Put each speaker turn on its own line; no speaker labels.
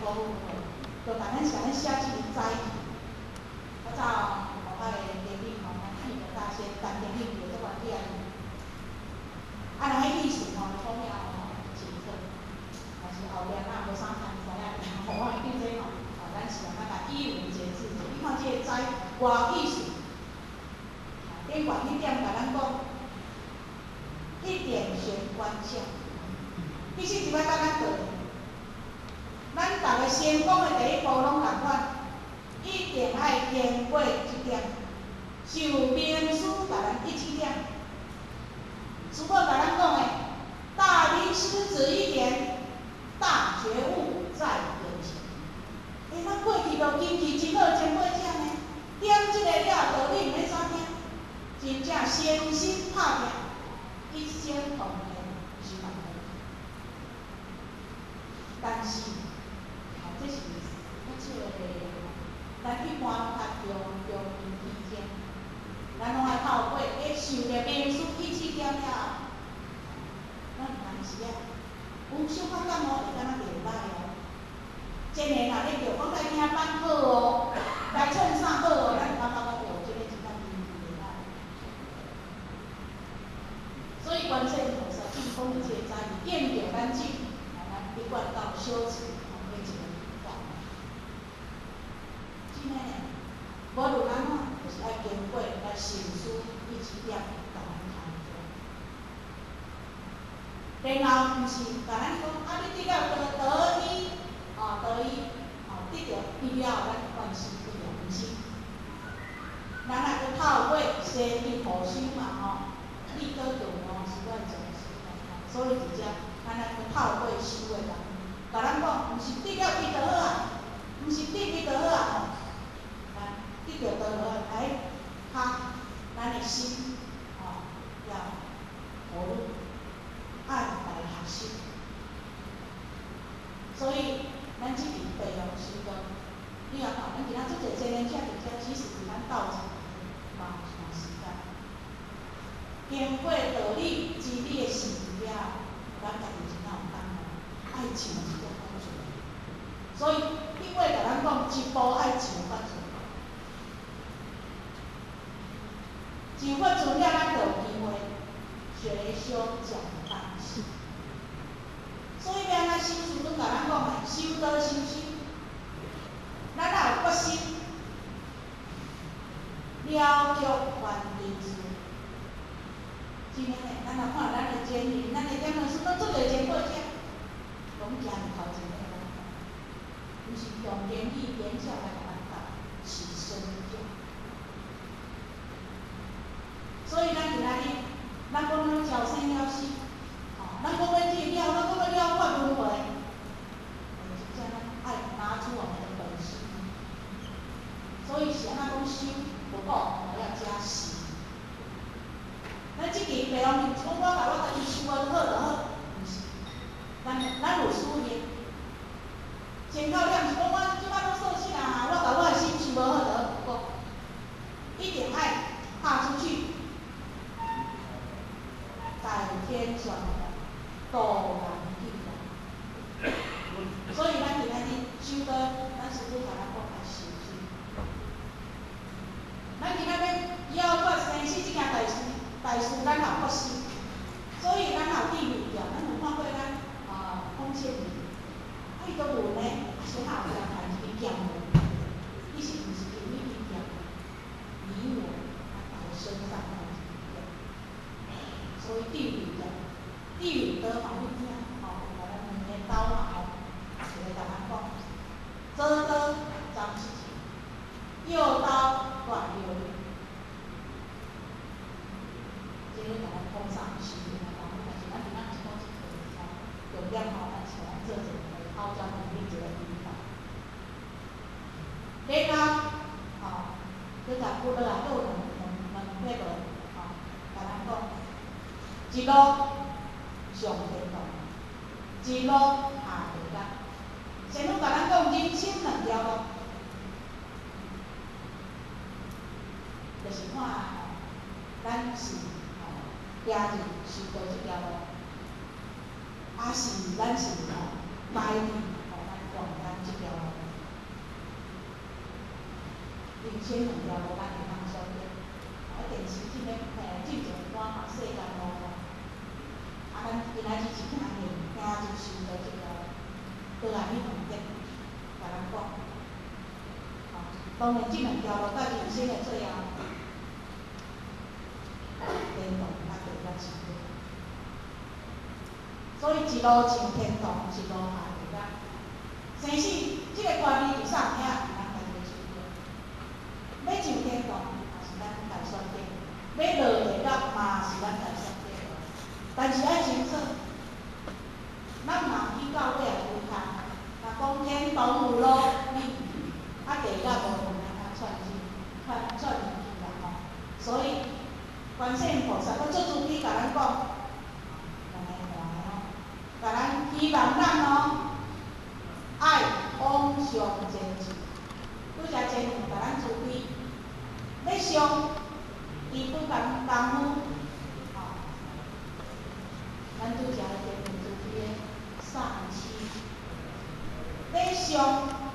保护好，就把咱写一个载体。较早我个经理吼，咱去个大仙当经理做这款店，啊，人个意思吼，就讲了吼，真好。但是后边啊，无啥通知影，然后我变做吼，咱是安怎甲以文解字。你看这个载外意思，顶悬迄点甲咱讲，一点玄关相，意思是要甲咱做。咱逐个成功的第一步拢共款，一定爱经过一点，就名师甲咱一起点。师傅甲咱讲的，大明师指一点，大觉悟在眼前。咱过去就经济真好，真过奖呢。点这个了，道理毋免啥听，真正身心拍拼，一生同源是万能。但是，这是咱即个咱一般较重意见，咱拢爱透过受着名师一起点了，咱有时啊，有小可感冒会敢若袂歹哦。真诶若咧着讲来听班好哦，来衬衫好哦，咱感觉讲哦，这个真正袂歹。所以关键就是进攻的这个在于验着咱进，咱一贯到修持。真诶，无论安怎，就是爱经过咱神师一起点甲咱谈做。然后毋是甲咱讲，你得了得一，得一，得着伊了后，咱万事得了，毋是。咱也要透过西天互修嘛吼，你倒重是我重视，所以真正咱也要透过修的人，甲咱讲，毋是得了伊就好啊，毋是得伊就好啊吼。得着倒落来，较咱的心，要投入，爱来学习。所以，咱即边培养师哥，你若看，咱今仔做者青年者伫遮，其实伫咱斗阵嘛有一段时间，经过道理、真理的实践，咱家己真有感觉，爱上是足关键。所以，因为甲咱讲一步爱上法船。上法船了，咱就有机会学修讲大事。所以要安怎修持，拄甲咱讲的，修道修心，咱若有决心，了却凡人事。真诶呢，咱若看咱的前人，咱的点老师都做着真过者，拢行头前的咱看，毋是用言语言教来甲咱教，是身教。所以咱今仔日，咱讲咱朝生了死，咱讲要戒了，咱讲要了脱轮回，真正咱爱拿出我们的本事。所以是安怎讲修不够，还要加习。咱即期培养，讲我甲我家己修啊，好就好，毋是。咱有师念，前口念是讲我即摆拢做啥啊？我甲我的心修无好就好，不够，一定爱踏出去。改天转的，陡然必然。所以咱今仔日修道，咱师父甲咱讲爱修心。咱今仔日了脱生死这件大事咱也决心。所以咱也有地位条，咱有看过咱孔宪明，伊都问呢，谁下有人谈一个剑门，伊是毋是因为伊剑，你我他身上那一剑。所以地位条。地位刀嘛，你听，甲咱两个刀嘛就会甲咱讲，左刀斩事情，右刀断六路。即个甲咱讲啥是毋但是咱今仔是讲一个重点咱是讲做一个包装能力一个引导。然后，你甲不落来，还有两块无，甲咱讲，一路。上天堂，一路下地狱。先拢甲咱讲人生两条路，就是看咱是行入修道这条路，还是咱是摆伫咱广咱这条先两条路咱会当选择，电视即个进前一寡嘛世间路况，咱今仔日是听着接受着这个倒来迄两点，甲咱讲，当然即两条路甲人生的最后，天堂甲地狱之间，所以一路上天堂，一路下地狱。生死即个观念伫啥物影是咱家己的选择，要上天堂也是咱家选择，要落地狱嘛是咱家选择，但是爱清楚，咱嘛去到尾也有通，若讲天堂有路，地狱无路，咱较劝入去啦吼。所以观世音菩萨佫足注意甲咱讲，甲咱希望咱爱往上前进。拄则前面甲咱注意，要上，伊拄讲功夫，咱拄则前面注意的3、7，要上。